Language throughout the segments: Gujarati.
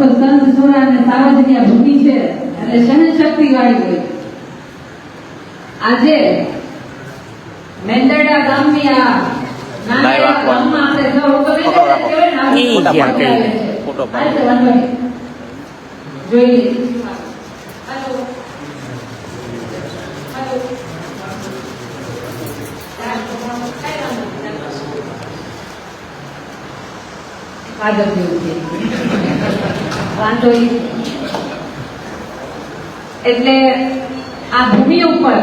તો સંત સુરા અને સાર્વજનિક ભૂમિ છે એટલે સહન શક્તિ વાળી હોય. આજે મેંદરડા ગામની આ નાના ગામમાં આપણે સૌ જોઈએ. વાંધો એટલે આ ભૂમિ ઉપર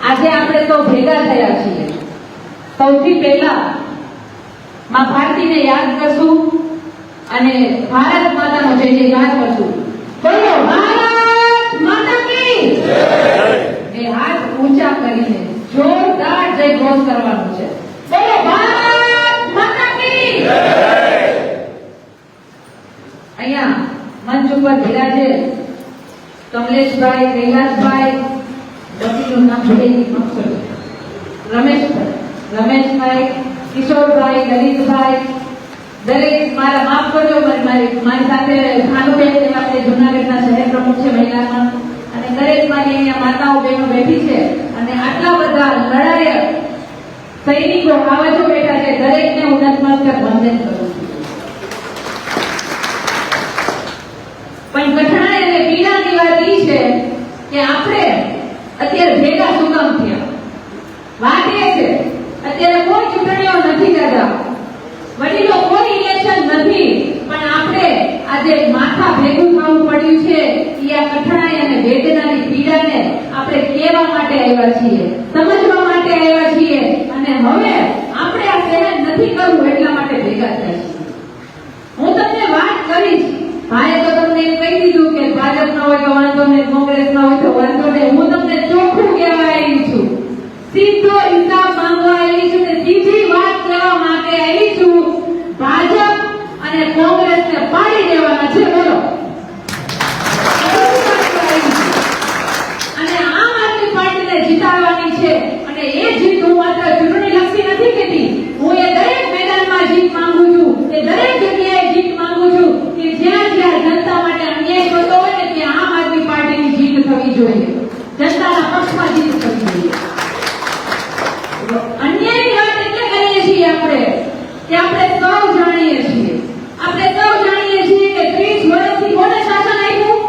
આજે આપણે તો ભેગા થયા છીએ. સૌથી પહેલા માં ભારતીને યાદ કરશું અને ભારત માતાનો જય જયકાર કરશું. બોલો ભારત માતા કી જય. બે હાથ ઊંચા કરીને જોરદાર જય ઘોષ કરવાનું છે. બોલો ભારત માતા કી જય. અહીંયા મંચ ઉપર બિરાજે કમલેશભાઈ, કૈલાસભાઈ, વકીલનું નામ રમેશભાઈ, કિશોરભાઈ, લલિતભાઈ, દરેક મારા માફ કરજો, મારી સાથે ભાનુબેન આપણે જૂનાગઢના શહેર પ્રમુખ છે મહિલામાં, અને દરેક મારી અહીંયા માતાઓ બહેનો બેઠી છે અને આટલા બધા લડાયક સૈનિકો આવાજો બેઠા છે. દરેકને હું નતમસ્તક વંદન કરું છું. પણ કઠણાઈ અને પીડાની વાત એ છે કે આપણે અત્યારે ભેગા શું કામ થયા? વાત એ છે અત્યારે કોઈ ચૂંટણીઓ નથી દાદા, વડીલો કોઈ ઇલેક્શન નથી, પણ આપણે આજે માથા ભેગું થવું પડ્યું છે એ આ કઠણાઈ અને વેદનાની પીડાને આપણે કહેવા માટે આવ્યા છીએ, સમજવા માટે આવ્યા છીએ, અને હવે આપણે આ સહન નથી કરવું એટલા માટે ભેગા થયા છીએ. હું તમને વાત કરીશ, ભાઈએ તો તમને એમ કહી દીધું કે ભાજપ ના હોય તો વાંધો નહીં, કોંગ્રેસ ના હોય તો વાંધો નહીં. હું તમને ચોખ્ખું કહેવા આવી છું, સીધો હિસાબ માંગવા આવી છું, સીધી વાત કહેવા માટે આવી છું. ભાજપ અને કોંગ્રેસને પાડી દેવાના છે. બોલો. અને આમ આદમી પાર્ટીને જીતાડવાની છે. અને એ જીત હું માત્ર ચૂંટણી લક્ષી નથી કહેતી, હું એ દરેક મેદાનમાં જીત માંગુ છું, એ દરેક જગ્યાએ જીત માંગુ છું કે જ્યાં જ્યાં જનતા માટે અન્યાય થતો હોય ને ત્યાં આમ આદમી પાર્ટીની જીત થવી જોઈએ, જનતાના પક્ષમાં જીત થવી જોઈએ. અન્યાયની વાત એટલે કરીએ છીએ આપણે કે આપણે સૌ જાણીએ છીએ કે 30 વર્ષથી કોને શાસન આપ્યું?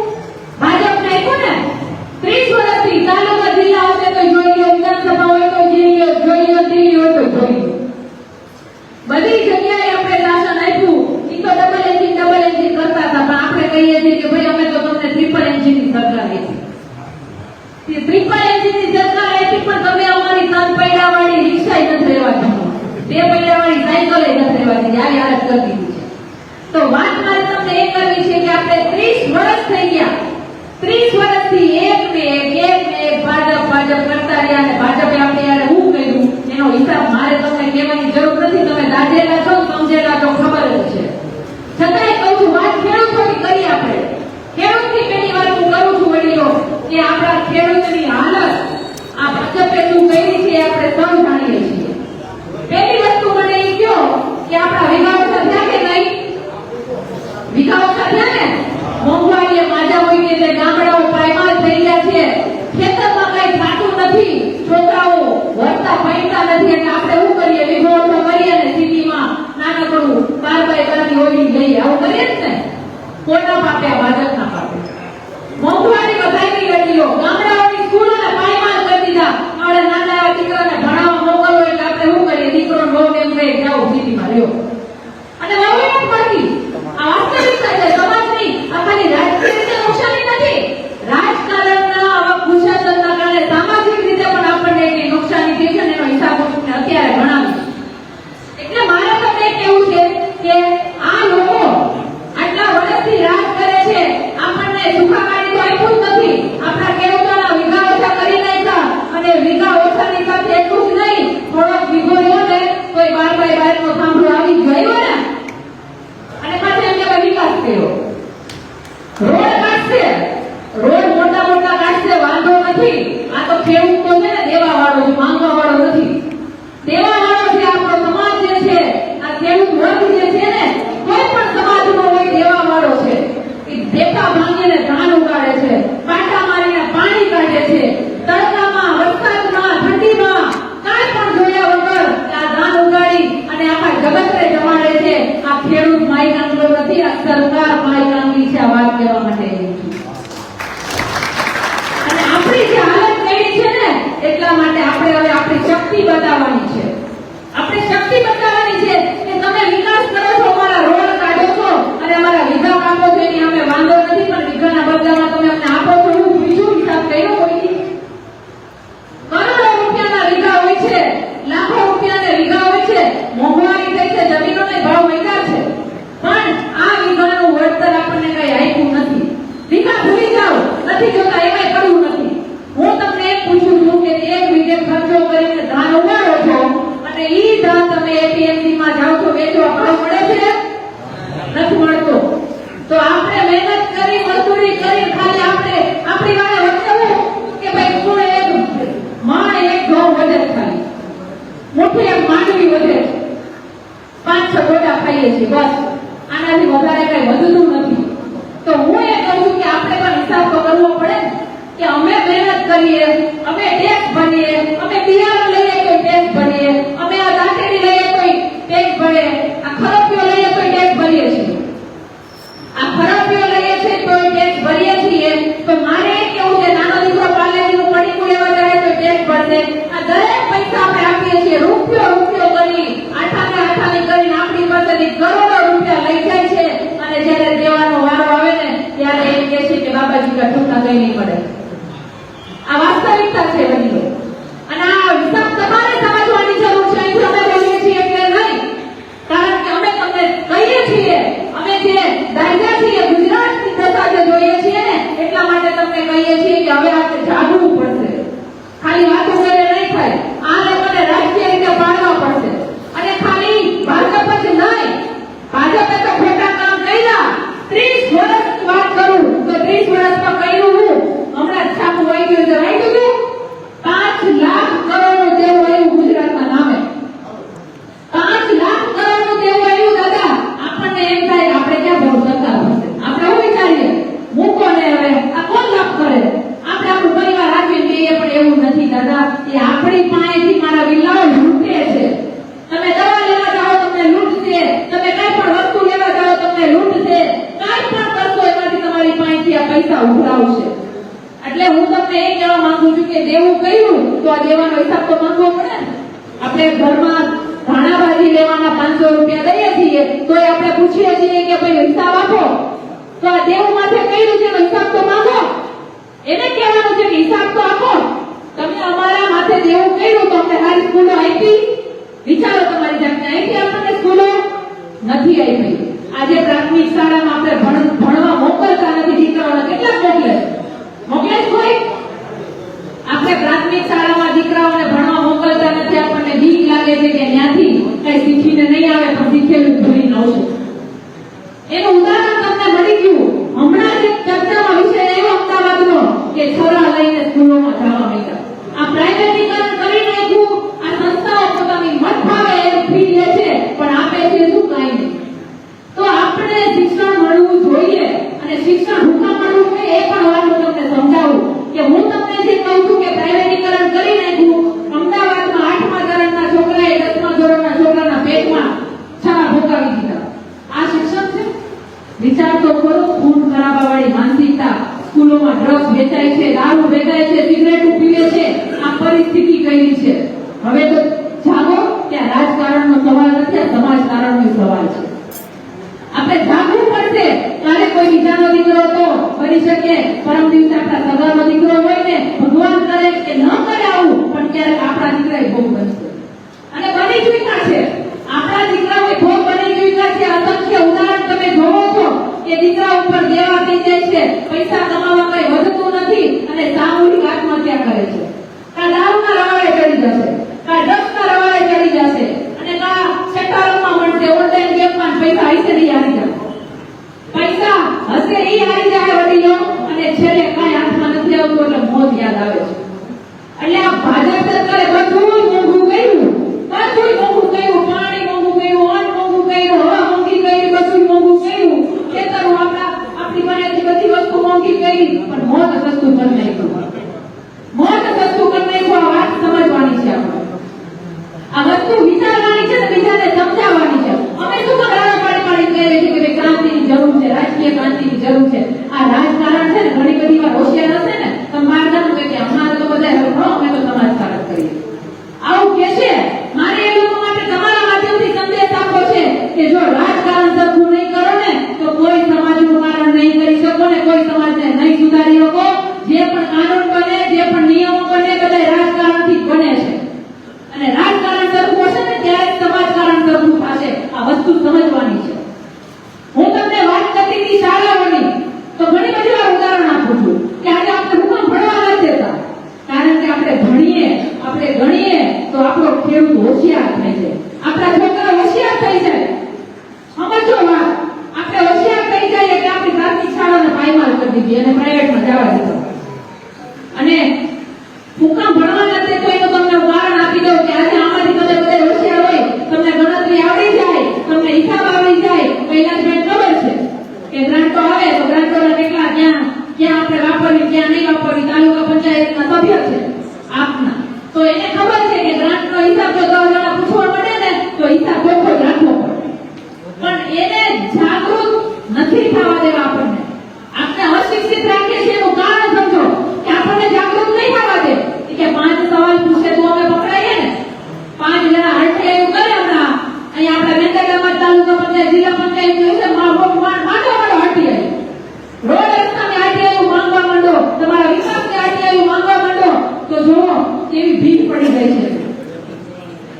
ભાજપને આપ્યું ને. 30 વર્ષથી તાલુકા જિલ્લા હશે તો જોઈ લો, વિધાનસભા હોય તો જોઈ લો, દિલ્હી હોય તો જોઈ લો, બધી જગ્યાએ આપણે શાસન આપ્યું. એ તો ડબલ એન્જિન કરતા હતા, પણ આપણે કહીએ છીએ કે ભાઈ અમે તો તમને ટ્રિપલ એન્જિનની સરકાર આપી. ટ્રિપલ એન્જિનની સરકાર આપી, પણ તમે અમારી 3 પૈડાવાળી રિક્ષા નથી રહેવા દીધી, 2 પૈડાવાળી સાયકલ નથી રહેવા દીધી, આવી હાલત કરી દીધી છે. તો વાત મારે તમને એ કરવી છે કે આપણે 30 વર્ષ થઈ ગયા, 30 વર્ષથી એક ભાજપ કરતા રહ્યા, અને ભાજપે આપણે યાર હું કર્યું એનો હિસાબ મારે તમને કહેવાની જરૂર નથી. તમે દાજેલા છો, સમજેલા છો, ખબર જ છે. છતાંય કહું છું, વાત ખેડૂતોની કરી. આપણે ખેડૂતની પહેલી વાર હું કરું છું વડીલો કે આપણા ખેડૂતની હાલત આ ભાજપે શું કરી છે આપણે સૌ જાણીએ છીએ. પહેલી વસ્તુ મને એ કહો કે આપણા વિભાગ થયા કે નહીં? વિભાગ થયા ને. મોંઘવારીએ માજા હોય કે એટલે ગામડાઓ પાયમાલ થઈ ગયા છે, ખેતરમાં કઈ થાતું નથી, છોકરાઓ વળતા ભણતા નથી, એટલે આપણે શું કરીએ? વિભાગ કરીએ ને સિટીમાં નાનકડું 12x12 હોળી લઈએ, આવું કરીએ જ ને. કોના પાપે? ભાજપના પાપે. મોંઘવારી વધારી વડીલો, ગામડાઓની સ્કૂલોને પાયમાલ કરી દીધા. આપણે નાના દીકરાને ભણાવવા મોકલો એટલે આપણે શું કરીએ? દીકરો બહુ એમ કહે જાઓ સિટીમાં રહ્યો, અને બહુ એમ પડતી. આ વાસ્તવિકતા છે સમાજની. આ ખાલી રાજકીય રીતે નુકસાની નથી, રાજકારણના આવા કુશાસનના કારણે સામાજિક રીતે પણ આપણને એક નુકસાની થઈ છે, એનો હિસાબ હું તમને અત્યારે ભણાવીશ. એટલે મારે તમને કેવું છે કે આ લોકો આટલા વર્ષથી રાજ કરે છે, આપણને સુખાકારી તો આપ્યું જ નથી. આપણા ખેડૂતોના વીઘા ઓછા કરી નાખ્યા, અને વીઘા ઓછાની સાથે એટલું જ નહીં, થોડોક વીઘો રહ્યો ને તો 12x12 નો થાંભલો આવી ગયો ને, અને પાછળ એમ કે વિકાસ કર્યો. રોડ કાઢશે, રોડ મોટા કાઢશે, વાંધો નથી. આ તો ખેડૂત તો છે ને દેવા વાળો છે, માંગવા વાળો નથી. દેવા વાળો છે આપણો સમાજ જે છે, આ ખેડૂત વર્ગ જે છે ને, કોઈ પણ સમાજનો હોય દેવા વાળો છે. જોરદાર માયકાંગી છે આ વાત કહેવા માટે આવી છું. અને આપણી જે હાલત કરી છે ને એટલા માટે આપણે હવે આપણી શક્તિ બતાવવાની છે. આપણે શક્તિ બતાવવાની છે કે તમે વિકાસ કરો છો, અમારા રોડ કાઢો છો અને અમારા વિધા આપો છો એની અમે વાંધો નથી, પણ વિધાના બદલામાં તમે અમને આપો છો એવું બીજું હિસાબ કર્યો હોય છે. કરોડો રૂપિયાના વિઘા હોય છે, લાખો રૂપિયાના વિઘા હોય છે, મોંઘવારી થઈ છે, જમીનોના ભાવ વધ્યા છે, પણ આ વિઘાનું વળતર આપણને કઈ આપ્યું નથી. વિઘા ભૂલી જાઓ, નથી જોતા એમાંય કરવું નથી. હું તમને એક પૂછું છું કે 1 વીઘે ખર્ચો કરીને ધાન ઉગાડો છો અને ઈ ધાન તમે એપીએમસી માં જાઓ છો વેચવા, ભાવ મળે છે? નથી મળતો. તો આપણે મહેનત કરી, મજૂરી કરી, ખાલી આપણે આપણી વાળે વચાવું કે ભાઈ કોણ એક માં એક ઘઉં વધે, ખાલી મુઠ્ઠી એક માંડવી વધે, 5-6 ગોટા ખાઈએ છીએ, બસ. આનાથી વધારે કઈ વધતું નથી. તો હું એ કહું છું કે આપણે પણ હિસાબ તો કરવો પડે કે અમે મહેનત કરીએ, અમે ટેક્સ ભરીએ, અમે બિયારણ લઈએ તો ટેક્સ ભરીએ, અમે આ દાંતેડી લઈએ તો ટેક્સ ભરે, આ ખરપિયો લઈએ તો ટેક્સ ભરીએ છીએ, આ ખરપિયો લઈએ છીએ તો ટેક્સ ભરીએ છીએ. તો મારે કેવું છે, નાનો દીકરો પાર્લેજીનું પડીકું લેવા જાય તો ટેક્સ ભરશે. આ દરેક પૈસા આપણે આપીએ છીએ રૂપિયો રૂપિયો કરી, આઠાની કરીને આપણી પાસેથી કરોડો રૂપિયા લઈ જાય છે અને જ્યારે દેવાનો વારો આવે ને ત્યારે એ કહે છે કે બાબાજી કા ઠૂઠા કઈ નહીં પડે. આ વાસ્તવિકતા છે બધી. અને આ હિસાબ તમારે સમજવાની જરૂર છે. અહીંથી અમે બોલીએ છીએ એટલે નહીં, કારણ કે અમે તમને કહીએ છીએ, અમે જે દાયકા છીએ, ગુજરાતની દશા જે જોઈએ છીએ ને એટલા માટે તમને કહીએ છીએ કે હવે આપણે જાગવું પડશે. ખાલી વાતો કરે નહીં થાય, આ લોકોને રાજકીય રીતે પાડવા પડશે. અને ખાલી ભાજપ જ નહીં, ભાજપે તો ખોટા કામ કર્યા. 30 વર્ષની વાત કરું તો 30 વર્ષમાં કર્યું હું હમણાં છાપું આવી ગયું છે, આવી ગયું 5 લાખ કરોડનું દેવું આવ્યું ગુજરાતના નામે. 5 લાખ કરોડનું દેવું આવ્યું. દાદા આપણને એમ થાય આપણે ક્યાં બહુ સરકાર હશે, આપણે શું વિચારીએ મૂકો ને હવે આ કોણ લાભ કરે, આપણે આપણું પરિવાર રાખીને દઈએ, પણ એવું નથી દાદા. એ આપણી પાસેથી મારા વિલાઓ લૂંટે છે. તમે દવા લેવા જાઓ તમને લૂંટશે, તમે કઈ પણ વસ્તુ લેવા જાઓ તમને લૂંટશે, કઈ પણ કરશો એમાંથી તમારી પાસેથી આ પૈસા ઉઘરાવશે. એટલે હું તમને એ કહેવા માંગુ છું કે દેવું કર્યું તો આ દેવાનો હિસાબ તો માંગવો પડે ને. આપણે ઘરમાં ધાણાભાજી લેવાના 500 રૂપિયા દઈએ છીએ તો આપણે પૂછીએ છીએ કે ભાઈ હિસાબ આપો. તો આ દેવું માથે કર્યું છે હિસાબ તો માંગો. એને કહેવાનું છે કે હિસાબ તો આપો. તમે અમારા માથે દેવું કર્યું તો અમને સારી સ્કૂલો આપી? વિચારો તમારી જાતને, આપી આપણને સ્કૂલો? નથી આપી. આજે પ્રાથમિક શાળામાં આપણે ભણવા મોકલતા નથી દીકરાઓને. કેટલા મોકલે છે કોઈ? આપણે પ્રાથમિક શાળામાં દીકરાઓને ભણવા મોકલતા નથી. આપણને બીક લાગે છે કે ત્યાંથી કઈ શીખીને નહીં આવે પણ શીખેલું ભૂલીને આવશે. એનું ઉદાહરણ તમને મળી ગયું. હમણાં જ ચર્ચામાં વિષય આવ્યો અમદાવાદનો કે છોરા લઈને સ્કૂલોમાં જવા માંડ્યા. આ પ્રાઇવેટીકરણ કરી નાખ્યું. આ સંસ્થાઓ પોતાની મત ભાવે એનું ફી લે છે પણ આપે છે શું? કાંઈ નહીં. તો આપણે શિક્ષણ મળવું જોઈએ. અને શિક્ષણ હું કામ મળવું જોઈએ એ પણ વાત હું તમને સમજાવું કે હું તમને જે કહું છું કે પ્રાઇવેટીકરણ કરી નાખ્યું. અમદાવાદમાં 8મા ધોરણના છોકરાએ 10મા ધોરણના છોકરાના પેટમાં છારા ભોગાવી દીધા. આ શિક્ષણ છે? વિચાર તો કરો. ખૂન કરાવવાવાળી માનસિકતા, સ્કૂલોમાં ડ્રગ્સ વેચાય છે, દારૂ વેચાય છે, સિગરેટ પીવે છે. આ પરિસ્થિતિ કઈ છે? હવે તો જાગો કે આ રાજકારણનો સવાલ નથી, આ સમાજકારણનો સવાલ છે. આપણે જાગવું પડશે. ક્યારે કોઈ બીજાનો દીકરો તો બની શકે, પરમ દિવસે આપણા સગાનો દીકરો હોય ને ભગવાન કરે કે ન કરે આવું, પણ ક્યારેક આપણા દીકરા ભોગ બનશે. અને બની ચૂક્યા છે. આપણા દીકરાઓ ભોગ બની ચૂક્યા છે. અસંખ્ય ઉદાહરણ તમે જોવો છો કે દીકરા ઉપર દેવા થઈ જાય છે, પૈસા કમાવા કઈ વધતું નથી અને સામૂહિક આત્મહત્યા કરે છે. કા દારૂના રવાડે ચડી જશે, કા ડ્રગ્સના રવાડે ચડી જશે, અને કા સટ્ટારોમાં મળશે, ઓનલાઈન ગેમમાં પૈસા હશે નહીં આવી જાય. પૈસા હશે એ આવી જાય વડીલો, અને છેલ્લે કઈ હાથમાં નથી આવતું એટલે મોત યાદ આવે છે. એટલે આ ભાજપ સરકારે બધું મોંઘું કર્યું, બધું મોંઘું કર્યું. પાણી મોંઘું કર્યું, અન્ન મોંઘું કર્યું, હવા મોંઘી કરી, બધું મોંઘું કર્યું. ખેતરો આપણી પાસેથી બધી વસ્તુ મોંઘી કરી, પણ મોત સસ્તું કરી નાખ્યું. મોત સસ્તું કરી નાખ્યું. આ વાત સમજવાની છે આપણે. આ વસ્તુ વિચારવાની છે ને બીજાને સમજાવવાની છે. અમે શું ગાળા પાડી કહીએ છીએ કે ક્રાંતિની જરૂર છે, રાજકીય જરૂર છે. આ રાજકારણ છે ને ઘણી બધી વાર હોશિયાર હશે ને તો માર્ગનું કે અમારે તો બધા હવે ભણો અમે તો સમાજકારણ કરીએ આવું કે છે. મારે એ લોકો માટે તમારા માધ્યમથી સંદેશ આપવો છે કે જો રાજકારણ સરખું નહીં કરો ને તો કોઈ સમાજનું કારણ નહીં કરી શકો ને કોઈ સમાજને નહીં સુધારી શકો. જે પણ કાનૂન બને જે પણ નિયમો બને બધા રાજકારણથી બને છે અને રાજકારણ સરખું હશે ને ત્યારે સમાજકારણ સરખું થશે. આ વસ્તુ સમજવાની છે. હું તમને વાત કરતી હતી શાળાઓની તો ઘણી બધી વાર ઉદાહરણ આપું છું કે આજે આપણે હુકમ ભણવા નથી દેતા કારણ કે આપણે ભણીએ આપણે ગણીએ તો આપણો ખેડૂત હોશિયાર થઈ જાય આપણા છોકરા હોશિયાર થઈ જાય. સમજો વાત આપણે હોશિયાર થઈ જાય એટલે આપણી પ્રાથમિક શાળાને પાયમાલ કરી દીધી અને પ્રાઇવેટમાં જવા દીધો અને હુકમ ભણવા નથી તો એનું તમને ઉદાહરણ આપી દઉં કે આજે આમાંથી બધા હોશિયાર હોય તમને ગણતરી આવડી જાય તમને હિસાબ આવડી જાય પહેલા જ ખબર છે કે ગ્રાન્ટો આવે તો ગ્રાન્ટોના કેટલા ક્યાં આપણે વાપરવી ક્યાં નહીં વાપરવી તાલુકા પંચાયતના સભ્ય છે આપના તો એને ખબર છે કે ગ્રાન્ટનો હિસાબ જો 10 જણા પૂછવા પડે ને તો હિસાબ ચોખ્ખો જ રાખવો પડે પણ એને જાગૃત નથી થવા દેવા આપણે અશિક્ષિત રાખીએ છીએ એનું કારણ સમજો કે આપણને જાગૃત નહીં થવા દે કે 5 સવાલ પૂછે તો અમે પકડાઈએ ને 5 જણા હરખે એવું કરે હમણાં અહીંયા આપણે વેંદાગામાં તાલુકા પંચાયત જિલ્લા પંચાયત છે માંડો હટી રોડ રસ્તાની આરટીઆઈ માંગવા માંડો તમારા વિકાસની આરટીઆઈ માંગવા માંડો તો જુઓ કેવી ભીડ પડી ગઈ છે.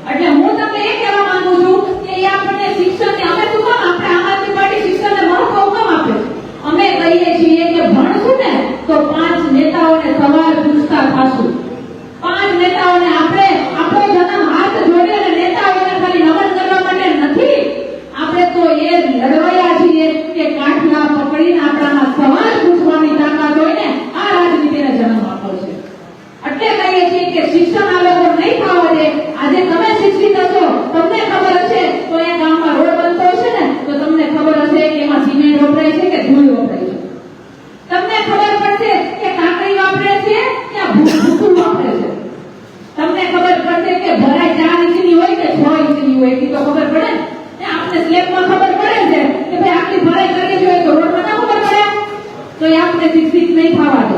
એટલે હું તમને એ કહેવા માંગુ છું કે એ આપણને શિક્ષણને અમે શું કામ આપણે આમ આદમી પાર્ટી શિક્ષણને મહત્વ કેમ આપે અમે કહીએ છીએ કે ભણશું ને તો 5 નેતાઓને સવાલ પૂછતા થશું. 5 નેતાઓને આપણે આપણો જન્મ હાથ જોડીને નેતાઓને ખાલી નમન કરવા માટે નથી આપણે તો એ લડવાયા છીએ કે કાઠલા પકડીને આપણામાં સવાલ પૂછવાની તાકાત હોય ને આ રાજનીતિને જન્મ આપ્યો છે. એટલે કહીએ છીએ કે શિક્ષણ આ લોકો નહીં થવા દે. આજે તમે શિક્ષિત હશો તમને ખબર હશે તો એ ગામમાં રોડ બનતો હશે ને તો તમને ખબર હશે કે એમાં સિમેન્ટ વપરાય છે કે ધૂળ વપરાય છે. તમને ખબર પડશે કે કાંકરી વાપરે છે કે ભૂસું વાપરે છે. તમને ખબર પડશે કે ભરાઈ 4 ઇંચની હોય કે 6 ઇંચની હોય એ તો ખબર પડે ને આપણે સ્લેબમાં ખબર પડે છે કે ભાઈ આટલી ભરાઈ કરવી જોઈએ તો રોડમાં ના ખબર પડે તો એ આપણે શિક્ષિત નહીં થવા દે.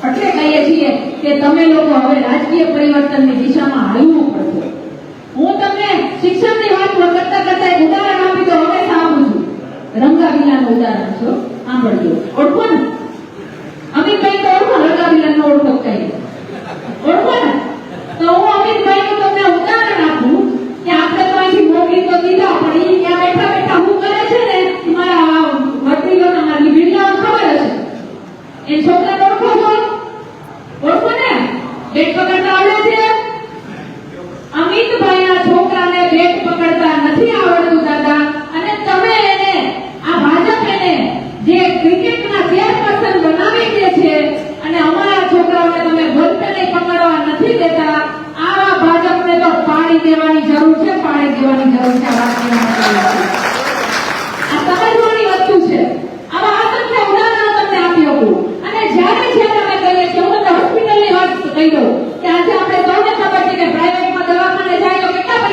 એટલે કહીએ છીએ કે તમે લોકો હવે રાજકીય પરિવર્તનની દિશામાં હાલવું પડશે. હું તમને શિક્ષણની વાત કરતા કરતા એક ઉદાહરણ આપી તો હંમેશા આપું છું. રંગાબીલાનું ઉદાહરણ છો સાંભળજો. ઓળખો ને અમિતભાઈ તો ઓળખો રંગાબીલાનો ઓળખો કઈ ઓળખો ને તો હું અમિતભાઈનું તમને ઉદાહરણ આપું કે આપણે તો અહીંથી મોકલી તો દીધા પણ એ ત્યાં બેઠા બેઠા હું કરે છે ને મારા વડીલોને મારી બિરલાઓને ખબર હશે એ છોકરાને ઓળખો છો ઓળખો ને બેટ પકડતા આવડે છે. અમિતભાઈના છોકરાને બેટ પકડતા નથી આવડતું દાદા અને તમે એને આ ભાજપ એને જે ક્રિકેટના ચેરપર્સન બનાવી દે છે અને અમારા છોકરાઓને તમે બોલપેને પકડવા નથી દેતા. આવા ભાજપને તો પાડી દેવાની જરૂર છે પાડી દેવાની જરૂર છે. આ સમજવાની વસ્તુ છે. આવા અસંખ્ય ઉદાહરણો તમને આપી શકું અને જ્યારે અમે કહીએ છીએ હું તમને હોસ્પિટલની વાત કહી દઉં કે આજે આપણે સૌને ખબર છે કે પ્રાઇવેટમાં દવાખાને જાય તો કેટલા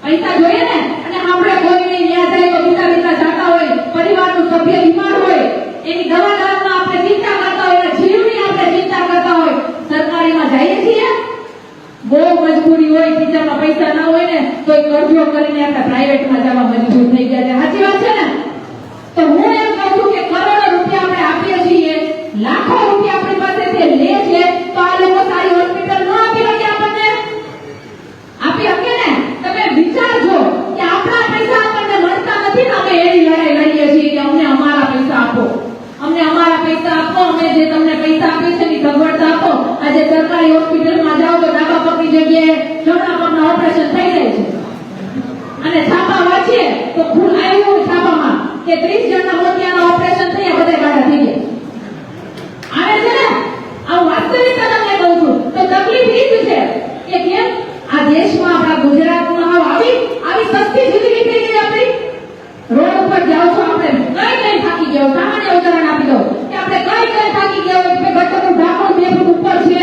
પૈસા જોઈએ ને અને આપણે કોઈ નહીં ત્યાં જાય તો બીજા જાતા હોય પરિવારનું સભ્ય બીમાર હોય એની દવા દારૂમાં આપણે ચિંતા કરતા હોય અને જીવની આપણે ચિંતા કરતા હોય સરકારીમાં જઈએ છીએ બહુ મજબૂરી હોય ખીચામાં પૈસા ના હોય ને તો કરજો કરીને આપણે પ્રાઇવેટમાં જવા મજબૂર થઈ ગયા છે. સાચી વાત છે ને તો હું એમ કહું છું કે કરોડો રૂપિયા આપણે આપીએ છીએ લાખો રૂપિયા આપણી પાસેથી લે છે તો આ લોકો સારી હોસ્પિટલ ન આપી શકે આપણને આપી શકે ને. તમે વિચારજો કે આપણા પૈસા આપણને મળતા નથી ને અમે એની લડાઈ લડીએ છીએ કે અમને અમારા પૈસા આપો અમને અમારા પૈસા આપો અમે જે તમને પૈસા આપીએ છીએ એની સગવડતા આપો. આજે સરકારી હોસ્પિટલમાં જાઓ તો ડાબા પગની જગ્યાએ જમણા પગના ઓપરેશન થઈ જાય છે અને છાપા વાંચીએ તો ખૂન આવ્યું છાપામાં કે 30 જણના મોતિયાના ઓપરેશન થયા બધા ગાડા થઈ ગયા આવે છે ને. આ વાસ્તવિકતા તમને કહું છું તો તકલીફ એ જ છે કે કેમ આ દેશમાં આપણા ગુજરાતમાં આવી સસ્તી જિંદગી થઈ ગઈ આપણી. રોડ ઉપર જાઓ છો આપણે કઈ થાકી ગયો સામાન્ય ઉદાહરણ આપી દઉં કે આપણે કઈ થાકી ગયો કે ગટરનું ઢાંકણ 2 ફૂટ ઉપર છે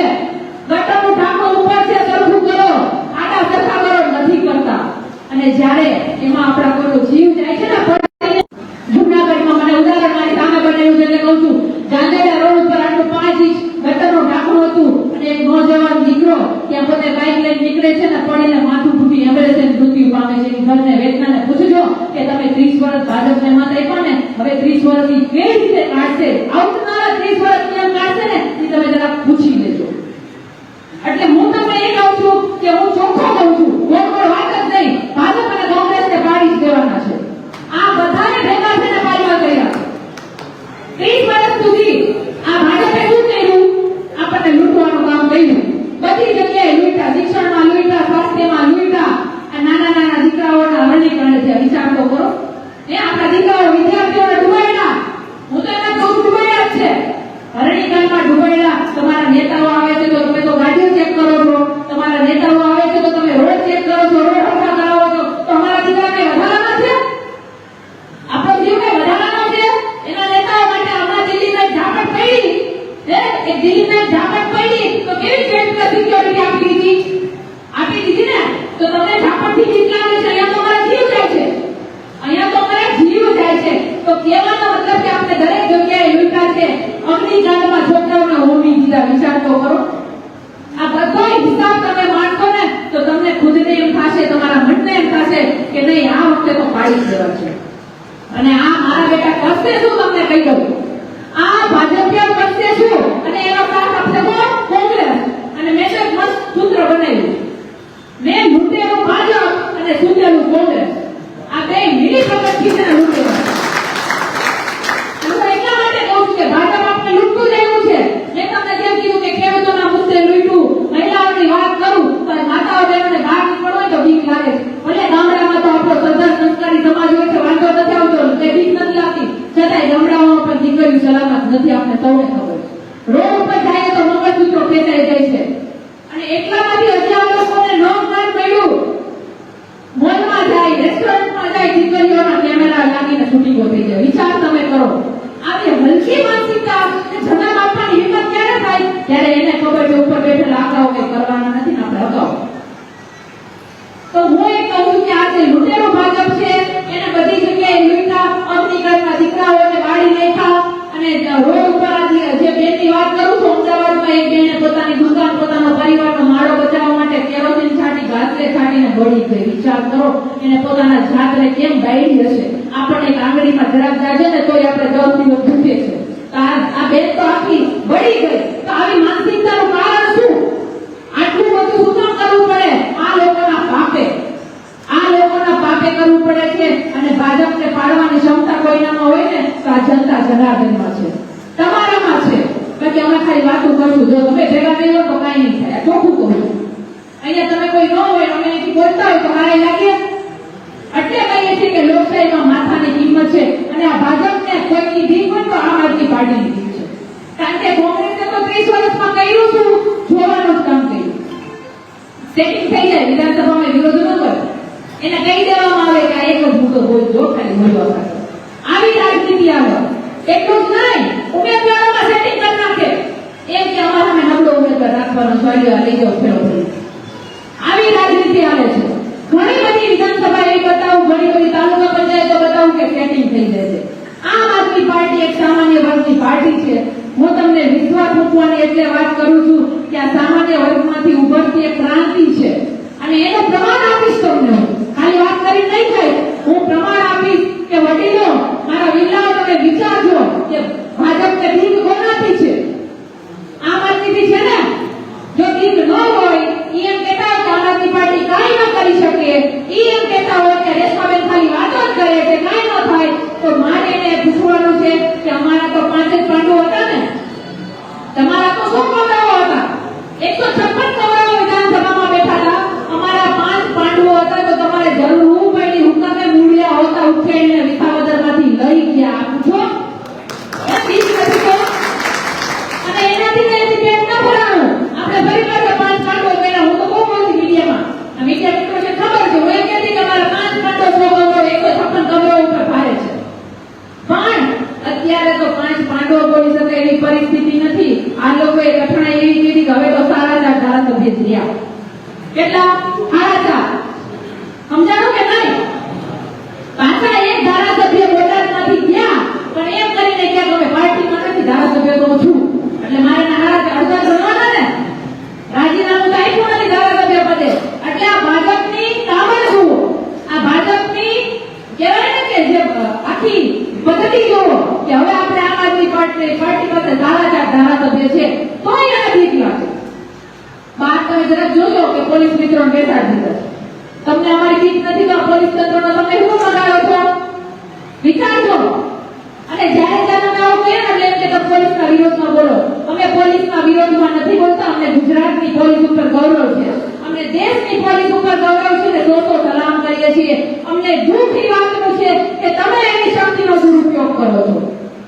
ગટરનું ઢાંકણ ઉપર છે સરખું કરો આડા સરખા કરો નથી કરતા અને જ્યારે એમાં આપણા કોઈ જીવ જાય છે ને જૂનાગઢમાં મને ગુજરો ત્યાં પોતે બાઇક લઈને નીકળે છે ને પડીને માથું ફૂટી એમ્બ્યુલન્સ મૃત્યુ પામે છે એની ઘરને વેદનાને પૂછજો કે તમે 30 વર્ષ ભાજપને મત આપ્યા ને હવે 30 વર્ષથી કેવી રીતે કાઢશે આવનારા 30 વર્ષ કેમ કાઢશે ને એ તમે જરા પૂછી લેજો એટલે હું તમને એ કહું છું કે હું ચોખ્ખો કહું છું કોઈ વાત જ નહીં ભાજપ અને કોંગ્રેસને પાડી જ દેવાના છે આ બધાને ભેગા થઈને પાડવા કર્યા 30 વર્ષ સુધી આ ભાજપે શું કર્યું આપણને લૂંટવાનું કામ કર્યું બધી જગ્યાએ લૂંટા શિક્ષણમાં લૂંટા સ્વાસ્થ્યમાં લૂંટા આ નાના નાના દીકરાઓના હરણીકરણ છે વિચાર તો કરો એ આપણા દીકરાઓ વિદ્યાર્થીઓને ડૂબાડ્યા હું તો એના કહું ડૂબાડ્યા જ છે હરણીકરણમાં ડૂબાડ્યા તમારા નેતાઓ આવે છે તો તમે તો ગાડીઓ ચેક કરો છો તમારા નેતાઓ આવે છે તો તમે રોડ ચેક કરો છો રોડ હરખા કરાવો છો તો અમારા દીકરા કઈ વધારાના છે આપણો જીવ કઈ વધારાનો છે એના નેતાઓ માટે હમણાં દિલ્હીમાં ઝાપટ પડી એક દિલ્હીમાં ઝાપટ પડી તો કેવી ફેડરલ સિક્યોરિટી આપી દીધી ને તો તમને ઝાપટથી બીક લાગે છે અહીંયા તો અમારા જીવ જાય છે અહીંયા તો અમારા જીવ જાય છે તો કહેવાનો મતલબ કે આપણે દરેક જગ્યાએ લૂંટા છે અગ્નિકાંડમાં છોકરાઓને હોમી દીધા વિચાર તો કરો આ બધો હિસાબ તમે માંડો ને તો તમને ખુદને એમ થશે તમારા મનને એમ થશે કે નહીં આ વખતે તો પાડી જ દેવા છે અને આ મારા બેટા કરશે શું તમને કહી દઉં આ ભાજપિયા કરશે શું અને એનો સાથ આપશે કોણ કોંગ્રેસ અને મેં તો મસ્ત સૂત્ર બનાવ્યું મેં લૂંટેલું ભાજપ અને સૂતેલું કોંગ્રેસ આ બે મિલી પ્રગતિ છે લૂંટેવા હું એટલા માટે કહું છું કે ભાજપ આપણે લૂંટતું રહેવું છે મેં તમને જેમ કીધું કે ખેડૂતોના મુદ્દે લૂંટવું મહિલાઓની વાત કરું તો માતાઓ બહેનોને બહાર નીકળવું હોય તો બીક લાગે છે ભલે ગામડામાં તો આપણો સરદાર સંસ્કારી સમાજ હોય છે વાંધો નથી આવતો તે બીક નથી લાગતી છતાંય ગામડાઓમાં પણ દીકરીઓ સલામત નથી આપણે સૌને ખબર છે રોડ ઉપર જાય તો મંગળસૂત્રો ખેંચાઈ જાય છે અને એટલામાંથી હજી આ લોકોને નો જ્ઞાન મળ્યું મોલમાં જાય રેસ્ટોરન્ટમાં જાય દીકરીઓના કેમેરા લાગીને શૂટિંગો થઈ જાય વિચાર તમે કરો આવી હલકી માનસિકતા જન્મ આપવાની હિંમત ક્યારે થાય ત્યારે એને ખબર છે ઉપર બેઠેલા આગાઓ કઈ કરવાના નથી ને આપણે અગાઉ તો હું એ કહું છું કે આ જે લૂંટેરો ભાજપ છે એને બધી જગ્યાએ લૂંટા અગ્નિકાંડમાં દીકરાઓને બાળી નાખ્યા અને રોડ ઉપર જે બેનની વાત કરું છું અમદાવાદમાં એક બેને પોતાની દુકાન પોતાનો પરિવારનો માળો બચાવવા માટે કેરોસીન છાંટી ગાજરે છાંટીને બળી ગઈ વિચાર કરો એને પોતાના જાતને કેમ બાળી હશે આપણને આંગળીમાં જરાક જાજે ને તોય આપણે 10 દિવસ ભૂખે છે તો આ બેન તો આખી બળી ગઈ તો આવી માનસિકતાનું કારણ શું આટલું બધું શું કરવું પડે આ લોકોના પાપે કરવું પડે છે અને ભાજપને પાડવાની ક્ષમતા કોઈનામાં હોય ને તો આ જનતા જનાર્દનમાં છે તમારામાં છે બાકી અમે ખાલી વાતો કરશું જો તમે ભેગા થઈ હો તો કાંઈ નહીં થાય ચોખ્ખું કહું અહીંયા તમે કોઈ ન હોય અમે અહીંથી બોલતા હોય તો મારે લાગે એટલે કહીએ છીએ કે લોકશાહીમાં માથાની કિંમત છે અને આ ભાજપને કોઈની ભીખ હોય તો આમ આદમી પાર્ટીની ભીખ છે કારણ કે કોંગ્રેસે તો 30 વર્ષમાં કર્યું શું જોવાનું જ કામ કર્યું સેટિંગ થઈ જાય વિધાનસભામાં વિરોધ ન કરે એને કહી દેવામાં આવે કે આ એક જ મુદ્દો બોલજો ખાલી બોલવા માટે આવી રાજનીતિ આવે એટલું જ નહીં ઉમેદવારોમાં સેટિંગ કરી નાખે એમ કે અમારા સામે નબળો ઉમેદવાર રાખવાનો સ્વાલિયા લઈ જાઓ ફેરો ફરી આવી રાજનીતિ આવે છે ઘણી બધી વિધાનસભા એ બતાવું ઘણી બધી તાલુકા પંચાયતો બતાવું કે સેટિંગ થઈ જાય છે આમ આદમી પાર્ટી એક સામાન્ય વર્ગની પાર્ટી છે હું તમને વિશ્વાસ મૂકવાની એટલે વાત કરું છું કે આ સામાન્ય વર્ગમાંથી ઉભરતી એક ક્રાંતિ છે અને એનું પ્રમાણ આપીશ તમને ખાલી વાત કરી નહીં થાય હું પ્રમાણ આપીશ કે વડીલો મારા વિલાઓ તમે વિચારજો કે ભાજપને ભીખ કોનાથી છે આમ આદમીથી છે ને જો ભીખ ન હોય એમ કહેતા કે આમ આદમી પાર્ટી કાંઈ ન કરી શકે એમ કહેતા હોય કે રેશમાબેન ખાલી વાતો જ કરે છે કાંઈ ન થાય તો મારે એને પૂછવાનું છે કે અમારા તો 5 જ પાંડવો હતા ને તમારા તો 100 કૌરવો હતા 156 કૌરવો વિધાનસભામાં બેઠા હતા અમારા 5 પાંડવો હતા તો તમારે જરૂર પડી હુકમે મૂળિયા હોતા ઉખેડીને વિસાવદરમાંથી લઈ ગયા પૂછો એ બીજ નથી તો અને એનાથી પેટ ન ભરાણું આપણે ફરી પાછા 5 પાંડવો કર્યા હું તો બહુ બોલતી મીડિયામાં આ મીડિયા મિત્રો છે ખબર છે હું એમ કહેતી કે અમારા 5 પાંડવો 100 કૌરવો 156 કૌરવો ઉપર ભારે છે પણ અત્યારે તો 5 પાંડવો બોલી શકે એવી પરિસ્થિતિ નથી આ લોકોએ કઠણાઈ એવી કીધી કે હવે તો સારા ધારાસભ્ય જ રહ્યા કેટલા સારા સમજાણું કે નહીં પાછા એક ધારાસભ્ય બોટાદમાંથી ગયા પણ એમ કરીને ક્યાંક હવે પાર્ટીમાં નથી ધારાસભ્ય તો છું એટલે મારે અડધા ગણવાના ને રાજીનામું જરાક જોજો કે પોલીસ મિત્રોને બેસાડી દીધા. તમને અમારી બીક નથી તો પોલીસ તંત્રનો તમે શું બગાડો છો? વિચારજો. અને જ્યારે તમે આવું કહે ને એટલે એમ કે પોલીસના વિરોધમાં બોલો. અમે પોલીસના વિરોધમાં નથી બોલતા. અમને ગુજરાતની પોલીસ ઉપર ગૌરવ છે, અમને દેશની પોલીસ ઉપર ગૌરવ છે ને દોસ્તો સલામ કરીએ છીએ. અમને દુઃખ એ વાતનું છે કે તમે એની શક્તિનો દુરુપયોગ કરો છો.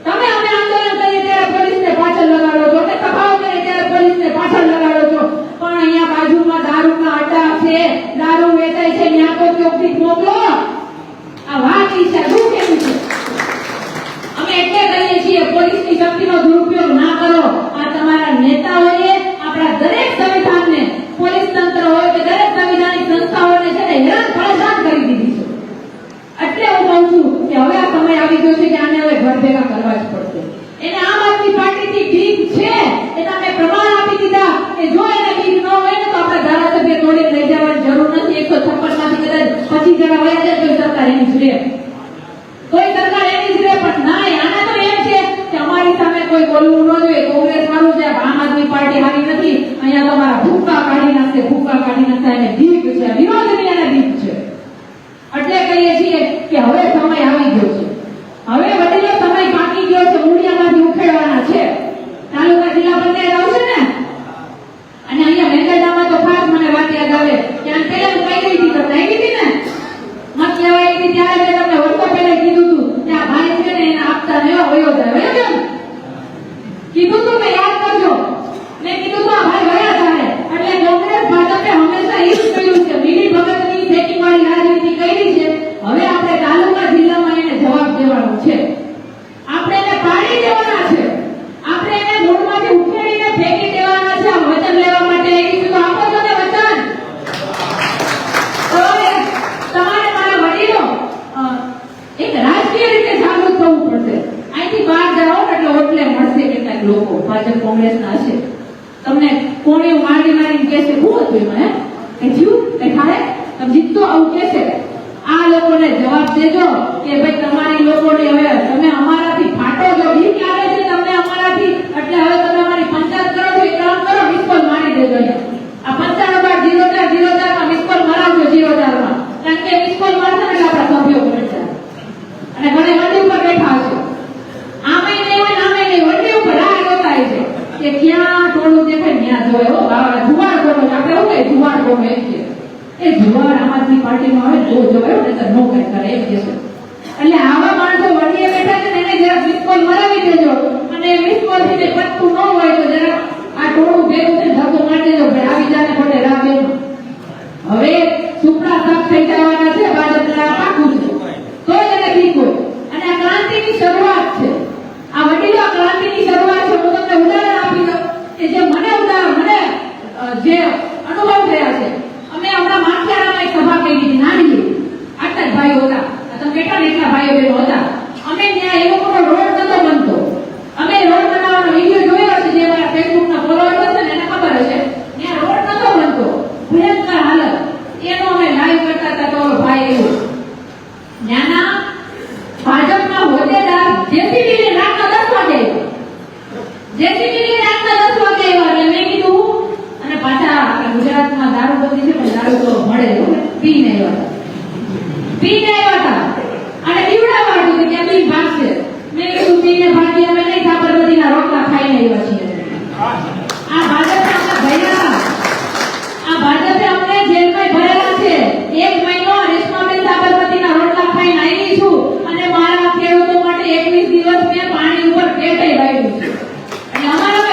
તમે અમે આંદોલન કરીએ ત્યારે પોલીસને પાછળ લગાડો છો, અમે સભાઓ કરીએ ત્યારે પોલીસને પાછળ લગાડો છો. પણ અહીંયા બાજુમાં દારૂના અડ્ડા છે, દારૂ વેચાય છે, ત્યાં તો ચોકથી મોકલો. આ વાત છે, દુઃખ એવું છે. અમે એટલે કહીએ છીએ પોલીસની શક્તિનો દુરુપયોગ ના કરો. આ તમારા નેતાઓએ આપણા દરેક સંવિધાનને, પોલીસ તંત્ર હોય કે દરેક સંવિધાનિક સંસ્થાઓને છે ને હેરાન પરેશાન કરી દીધી છે. એટલે હું કહું છું કે હવે આ સમય આવી ગયો છે કે આને હવે ઘર ભેગા કરવા જ પડશે. એને આમ આદમી પાર્ટીની બીક છે, એના મેં પ્રમાણ આપી દીધા કે જો એને બીક ન હોય ને તો આપણે ધારાસભ્ય તોડીને લઈ જવાની જરૂર નથી. 156 માંથી કદાચ 25 જણા વયા જાય તો સરકાર એની જ રહે, કોઈ સરકાર એની જ રહે. પણ ના, આને તો એમ છે કે અમારી સામે કોઈ બોલવું ન જોઈએ. કોંગ્રેસ વાળું છે, આમ આદમી પાર્ટી આવી નથી, અહીંયા તમારા ભૂકા કાઢી નાખશે, ભૂકા કાઢી નાખશે. એને બીક છે, વિરોધની એને બીક છે. એટલે કહીએ છીએ કે હવે સમય આવી ગયો છે. હવે વડીલો સમય બાકી ગયો છે, મૂળિયામાંથી ઉખેડવાના છે. તાલુકા જિલ્લા પંચાયત આવશે ને, અને અહીંયા વેંગલડામાં તો ખાસ મને વાત યાદ આવે ત્યાં પેલા કઈ ગઈ હતી, તમને આવી હતી ને મત લેવાઈ હતી ત્યારે મેં તમને વર્ષો પહેલા કીધું હતું કે આ ભાઈ છે ને એને આપતા નહીં વયો જાય, વયો જાય કીધું તું મેં, યાદ કરજો. મેં કીધું તું આ ભાઈ વયા જાય. એટલે કોંગ્રેસ ભાજપે હંમેશા એ જ કહ્યું છે, મિલી ભગતની સેટિંગવાળી રાજનીતિ કરી છે. હવે આપણે તાલુકા જિલ્લામાં એને જવાબ દેવાનો છે, આપણે એને પાડી દેવાના છે, આપણે એને મૂળમાંથી ઉખેડીને ફેંકી દેવાના છે. આ વચન લેવા માટે આવી છું તો આપો છો ને વચન. તમારે મારા વડીલો એક રાજકીય રીતે જાગૃત થવું પડશે. અહીંથી બહાર જાઓ એટલે ઓટલે મળશે કેટલાક લોકો ભાજપ કોંગ્રેસના હશે, તમને કોણીઓ મારી મારીને કહેશે શું હતું એમાં, હે કે જીવ કે થાય તમે જીતતો આવું કહેશે. આ લોકોને જવાબ દેજો કે ભાઈ તમારી લોકોને હવે તમે અમારાથી ફાટો છો, બીક લાગે છે તમને અમારાથી, એટલે હવે તમે અમારી પંચાયત કરો છો, એક કામ કરો, મિસ કોલ મારી દેજો. આ 95 માં મિસ કોલ મરાવજો 04 માં, કારણ કે મિસ કોલ મારશે એટલે આપણા સભ્યો બની જાય. અને ઘણી વડી ઉપર બેઠા હશે, આમે નહીં હોય આમે નહીં, વડી ઉપર રાહ જોતા છે કે ક્યાં ટોળું દેખાય ત્યાં જોવે. હો બાવા જુવાડ કોનો, આપણે શું કહે જુવાડ કોનો એમ કે એ જુવાડ આમ આદમી પાર્ટીમાં આવે તો જોવે ને તો નો કઈ કરે એમ કહેશે. એટલે આવા માણસો વડીએ બેઠા છે ને એને જરા મિસ કોલ મરાવી દેજો. અને મિસ કોલ થી પત્તું ન હોય તો જરા આ ટોળું ભેગું થઈને ધક્કો મારી દેજો, ભાઈ આવી જાને ખોટે રાહ દેજો. હવે સુપડા સાફ થઈ જવાના છે, ભાજપના પાકું છે, તો એને ઠીક હોય. અને આ ક્રાંતિની શરૂઆત છે, આ વડીલો ક્રાંતિની શરૂઆત છે. હું તમને ઉદાહરણ આપી દઉં કે જે મને જે અનુભવ થયા છે. અમે હમણાં માથિયારામાં એક સભા કરી હતી, નાની, આટલા જ ભાઈઓ હતા, તમે કેટલા ને એટલા ભાઈઓ બહેનો હતા. અમે ત્યાં એ લોકોનો રોડ નતો બનતો, અમે રોડ બનાવવાનો વિડીયો જોયો છે, જે મારા ફેસબુકના ફોલોઅર્સ હશે ને એને ખબર હશે. ત્યાં રોડ નતો બનતો, ભયંકર હાલત, એનો અમે લાઈવ કરતા હતા. તો ભાઈ એવું ત્યાંના ભાજપના હોદ્દેદાર જેસીબી રાતના 10 વાગે જેસીબી રાતના 10 વાગે આવ્યા. એટલે મેં કીધું, અને પાછા આપણા ગુજરાતમાં દારૂ બંધી છે પણ દારૂ તો મળે પીને આવ્યા હતા અને પીવડાવવા હતું કે બી ભાગશે. મેં કીધું પીને ભાગી અમે નહીં, સાબરમતીના રોટલા ખાઈને આવ્યા છીએ. આ ભાજપે અમને જેલમાં ભરેલા છે. 1 મહિનો રેશમાબેન સાબરમતીના રોટલા ખાઈને આવી છું અને મારા ખેડૂતો માટે 21 દિવસ મેં પાણી ઉપર પેટે વાળ્યું છે. એટલે અમારા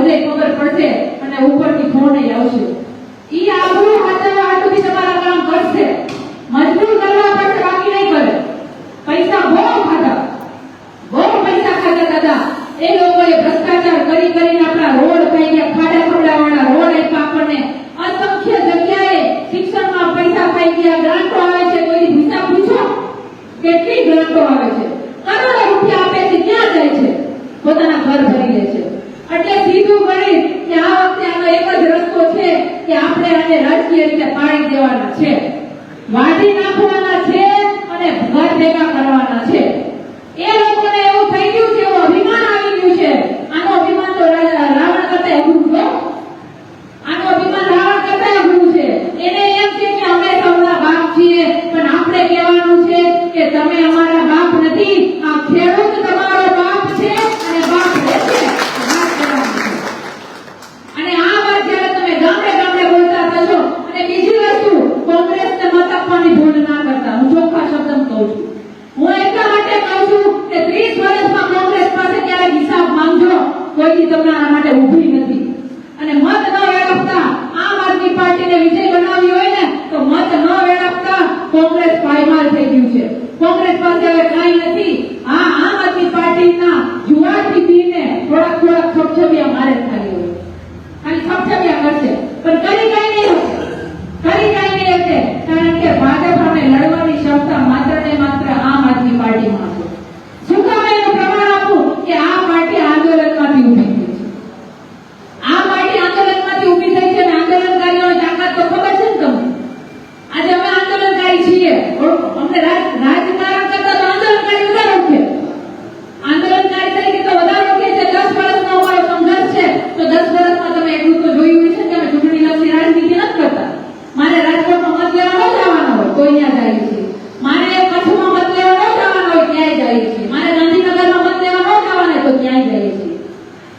બધે ખબર પડશે અને ઉપરથી ફોન આવશે. ઈ આબરૂ હાથવા હાથુથી તમારા કામ કરશે. મજબૂર કરવા પડશે, બાકી નહીં કરે. પૈસા બહુ ખાધા, બહુ પૈસા ખાધા દાદા. એ લોકોએ ભ્રષ્ટાચાર કરી કરીને આપણા રોડ ખાઈ ગયા, ખાડા ખવડાવવાના રોડ આપ્યા આપણને. અસંખ્ય જગ્યાએ શિક્ષણમાં પૈસા ખાઈ ગયા. ગ્રાન્ટો આવે છે, કોઈ હિસાબ પૂછો કેટલી ગ્રાન્ટો આવે છે. કરોડો રૂપિયા આપે છે, ક્યાં જાય છે? પોતાના ઘર ભરી લે છે. એટલે સીધું ગણિત કે આ વખતે આનો એક જ રસ્તો છે કે આપણે આને રાજકીય રીતે પાડી દેવાના છે, વાઢી નાખવાના છે અને ઘર ભેગા કરવાના છે. એ લોકોને એવું થઈ ગયું છે, એવું અભિમાન આવી ગયું છે. આનો અભિમાન તો રાવણ કરતા અઘરું છે. આનો અભિમાન રાવણ કરતા અઘરું છે. એને એમ છે કે અમે સૌના બાપ છીએ, પણ આપણે કહેવાનું છે કે તમે અમારા બાપ નથી. આ ખેડૂત તમારો બાપ છે અને બાપ રહેશે. અને આ વાત જ્યારે તમે ગામડે ગામડે બોલતા થશો. અને બીજી વસ્તુ, કોંગ્રેસને મત આપવાની ભૂલ ના કરતા. હું ચોખ્ખા શબ્દમાં કહું છું. હું એટલા માટે કહું છું કે 30 વર્ષમાં કોંગ્રેસ પાસે ક્યારેક હિસાબ માંગજો, કોઈથી તમારા માટે ઊભી નથી. અને મત ન વેડફતા આમ આદમી પાર્ટીને વિજય બનાવી હોય ને તો મત ન વેડફતા કોંગ્રેસ પાયમાલ થઈ ગયું છે. કોંગ્રેસ પાસે હવે કાંઈ નથી. હા, આમ આદમી પાર્ટીના જુવાથી પીને થોડાક છપછપિયા મારે ખાલી હોય, ખાલી છપછપિયા કરશે, પણ કરી કાંઈ નહીં હશે. કરી કાંઈ નહીં હશે, કારણ કે ભાજપ સામે લડવાની ક્ષમતા માત્ર ને માત્ર આમ આદમી પાર્ટીમાં છે. શું કામ એનું પ્રમાણ આપું કે આ પાર્ટી આંદોલનમાંથી ઊભી થઈ છે. આ પાર્ટી આંદોલનમાંથી ઊભી થઈ છે અને આંદોલનકારીઓની તાકાત તો ખબર છે ને તમને. આજે અમે આંદોલનકારી છીએ, અમને રાજકારણ કરતા તો આંદોલનકારી વધારો છે. આંદોલનકારી તરીકે તો વધારો છે. 10 વર્ષનો અમારો સંઘર્ષ છે, તો 10 વર્ષમાં તમે એટલું તો જોયું છે કે અમે ચૂંટણીલક્ષી રાજનીતિ નથી કરતા. મારે રાજકોટમાં મત લેવા ન જવાના હોય તો અહીંયા જાય છે. મારે કચ્છમાં મત લેવા ન જવાના હોય ક્યાંય જાય છે. મારે ગાંધીનગરમાં મત લેવા ન જવાના તો ક્યાંય જાય છે.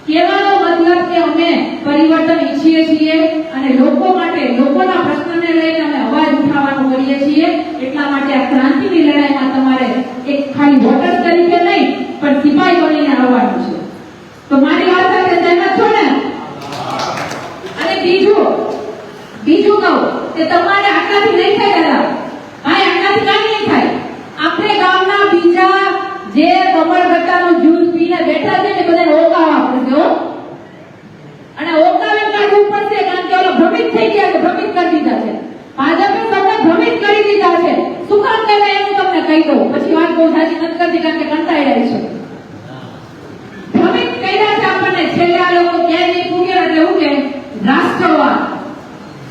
કહેવાનો મતલબ કે અમે પરિવર્તન ઈચ્છીએ છીએ અને લોકો માટે, લોકોના પ્રશ્નને લઈને અમે અવાજ ઉઠાવવાનું કરીએ છીએ. એટલા માટે આ ક્રાંતિની લડાઈમાં તમારે એક ખાલી વોટર તરીકે નહીં પણ સિપાહી બનીને આવવાનું છે. તો મારી વાત સાથે સહેમત છો ને? અને બીજું કહું કે તમારે આટલાથી નહીં થાય દાદા. ભાઈ, આટલાથી કાંઈ નહીં થાય. આપણે ગામના બીજા જે કમળગટ્ટાનું જ્યુસ પીને બેઠા છે ને બધાને ઓગાવવા પડશે હો. અને ઓગાવી કાઢવું પડશે, કારણ કે ઓલો ભ્રમિત થઈ ગયા છે, ભ્રમિત કરી દીધા છે. ભાજપે તમને ભ્રમિત કરી દીધા છે. શું કામ કરે એનું તમને કહી દઉં, પછી વાત બહુ સાચી નથી કરતી કારણ કે કંટાળ્યા છે. ભ્રમિત કર્યા છે આપણને. છેલ્લે આ લોકો ક્યાંય નહીં પૂગ્યા એટલે શું કે રાષ્ટ્રવાદ.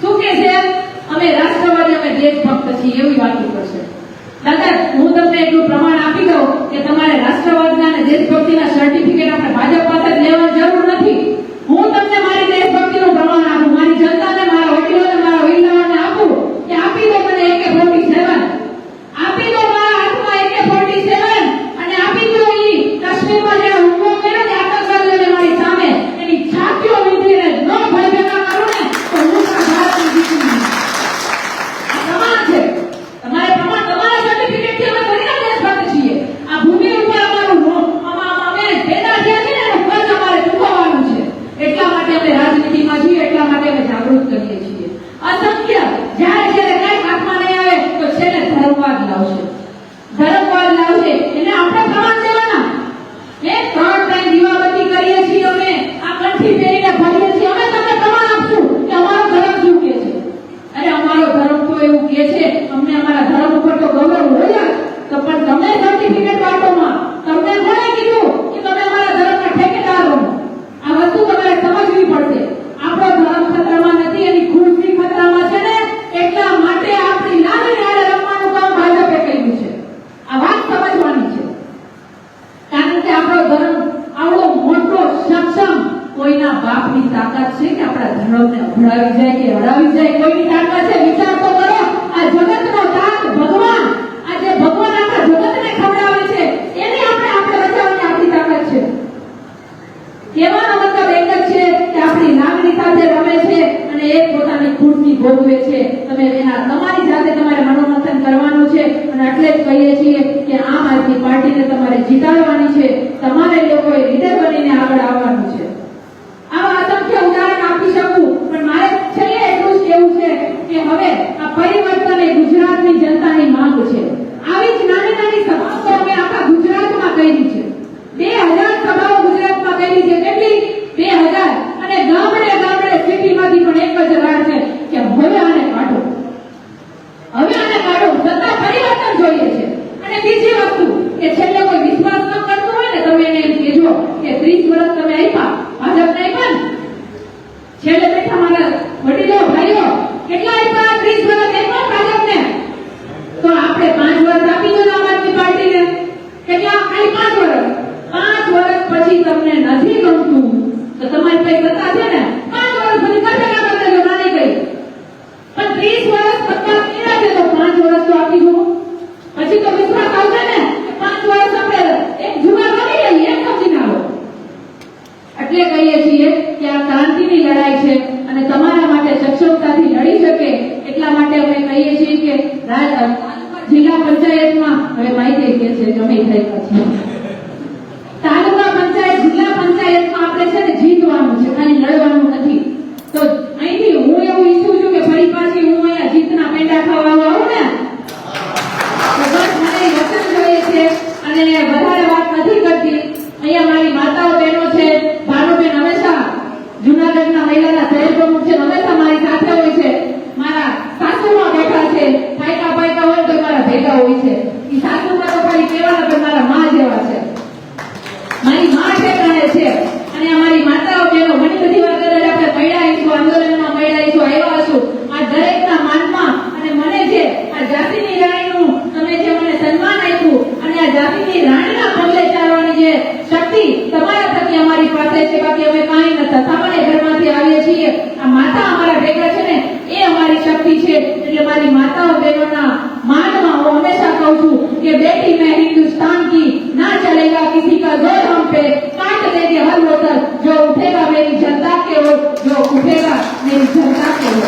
શું કે છે? અમે રાષ્ટ્રવાદી, અમે દેશભક્ત છીએ, એવી વાતો કરશે. દાદા, હું તમને એટલું પ્રમાણ આપી દઉં કે તમારે રાષ્ટ્રવાદના અને દેશભક્તિના સર્ટિફિકેટ આપણે ભાજપ પાસે લેવાની જરૂર નથી. હું તમને મારી દેશભક્તિનું પ્રમાણ આપું, મારી જનતાને, મારા વડીલોને, મારા વીરલાઓને આપું કે આપી દો મને AK-47, આપી દો મારા હાથમાં AK-47 અને આપી દો ઈ કાશ્મીરમાં જે હુમલો કર્યો ને આતંકવાદીઓને મારી સામે, એની છાતીઓ વીંધીને ન ભય ભેગા કરું ને તો હું ભારતની દીકરી. આ પ્રમાણ છે. તમારે પ્રમાણ તમારા સર્ટિફિકેટથી અમે ઘણીના દેશભક્ત છીએ. આ ભૂમિ ઉપર અમારું અમે પેદા થયા છે ને એનું કર્જ અમારે ચૂકવવાનું છે. એટલા માટે અમે રાજનીતિમાં છીએ, એટલા માટે અમે જાગૃત કરીએ છીએ. અસંખ્ય જ્યારે કઈ હાથમાં નહીં આવે તો છેલ્લે ધર્મવાદ લાવશે. ધર્મવાદ લાવશે એને આપણે પ્રમાણ દેવાના. 3 ટાઈમ દીવાબત્તી કરીએ છીએ અમે, આ કંઠી પહેરીને ફરીએ છીએ. અમે તમને પ્રમાણ આપશું કે અમારો ધર્મ શું કહે છે. અરે અમારો ધર્મ તો એવું કહે છે, અમને અમારા ધર્મ ઉપર તો ગૌરવ હોય જ. તો પણ તમે સર્ટિફિકેટ વાટોમાં તમને કોણે કીધું કે તમે અમારા ધર્મના ઠેકેદાર બનો? આ વસ્તુ તમારે સમજવી પડશે. આપણો ધર્મ ખતરામાં નથી, એની ખુરશી ખતરામાં છે ને. એટલા માટે આપણી લાગણી આડે રમવાનું કામ ભાજપે કર્યું છે. આ વાત સમજવાની છે. કારણ કે આપણો ધર્મ આવડો મોટો સક્ષમ, કોઈના બાપની તાકાત છે કે આપણા ધર્મને અભડાવી જાય કે હડાવી જાય? કોઈની તાકાત છે? વિચાર તો કરો. આ જગતનો તાત ભગવાન, આ જે ભગવાન આખા જગતને ખવડાવે છે, એને આપણે બચાવવાની આપણી તાકાત છે. કહેવાનો મતલબ એક જ છે કે આપણી લાગણી સાથે રમે છે અને એ પોતાની ખુરશી ભોગવે છે. તમે તમારી જાતે તમારે મનોમંથન કરવાનું છે. અને એટલે જ કહીએ છીએ કે આમ આદમી પાર્ટીને તમારે જીતાડવાની છે. તમારે લોકોએ લીડર બનીને આગળ આવવાનું છે. આવા પણ એક જ રાહ છે કે હવે આને કાઢો, હવે આને કાઢો. સત્તા પરિવર્તન જોઈએ છે. અને બીજી વસ્તુ કે છેલ્લે કોઈ વિશ્વાસ ન કરતો હોય ને, તમે એને એમ કહેજો કે 30 વર્ષ તમે આપ્યા, ભાજપને આપ્યા ને, છેલ્લે બેઠા મારા વડીલો ભાઈઓ કેટલા આપ્યા? 30 વર્ષ આપ્યા ભાજપને. તો આપણે 5 વર્ષ આપી દો આમ આદમી પાર્ટીને. કેટલા? ખાલી 5 વર્ષ. 5 વર્ષ પછી તમને નથી ગમતું તો તમારી પાસે સત્તા છે ને, 5 વર્ષ પછી કરતા જો ના નહીં ગઈ, પણ 30 વર્ષ સત્તા કર્યા છે તો 5 વર્ષ તો આપી દો. પછી તો વિશ્વાસ આવશે ને કે 5 વર્ષ આપણે એક જુગાર કરી લઈએ, એમ સમજીને આવો. એટલે કહીએ છીએ કે આ ક્રાંતિની લડાઈ છે અને તમારા માટે સક્ષમતાથી લડી શકે એટલા માટે અમે કહીએ છીએ કે જિલ્લા પંચાયતમાં હવે માહિતી કે છે જમી થઈ પછી તાલુકા પંચાયત, જિલ્લા પંચાયતમાં આપણે છે ને જીતવાનું છે, ખાલી લડવાનું નથી. તો અહીંથી હું એવું ઈચ્છું છું કે ફરી પાછી હું અહીંયા જીતના પેંડા ખાવા આવું ને, તો બસ મને વચન જોઈએ છે અને વધારે વાત નથી કરતી. અહીંયા મારી માતાઓ બહેનો છે, ભાનુબેન હંમેશા જૂનાગઢના મહિલાના શહેર પ્રમુખ છે, હંમેશા મારી સાથે હોય છે. મારા સાસુમાં બેઠા છે, ફાયકા ફાયકા હોય તો મારા ભેગા હોય છે. એ સાસુમાં તો ખાલી કહેવાના પણ મારા માં જેવા છે, મારી માં ઠેકાણે છે. અને અમારી માતાઓ બહેનો ઘણી બધી વાર કદાચ આપણે મળ્યા આવીશું, આંદોલનમાં મળ્યા આવીશું, આવ્યા હશું આ દરેકના માનમાં. અને મને જે આ જાતિની રાણીનું તમે જે મને સન્માન આપ્યું અને આ જાતિની રાણીના પગલે ચાલવાની જે શક્તિ તમારા થકી અમારી પાસે છે, બાકી અમે કાંઈ નથી. સામાન્ય ઘરમાંથી આવીએ છીએ, આ માતા અમારા ભેગા છે ને એ અમારી શક્તિ છે. એટલે મારી માતાઓ બહેનોના માનમાં હું હંમેશા કહું છું કે બેટી મેં हिंदुस्तान की ना चलेगा किसी का जोर हम पे, काट देंगे हर वो तक जो उठेगा मेरी जनता के ओर, जो उठेगा मेरी जनता के ओर.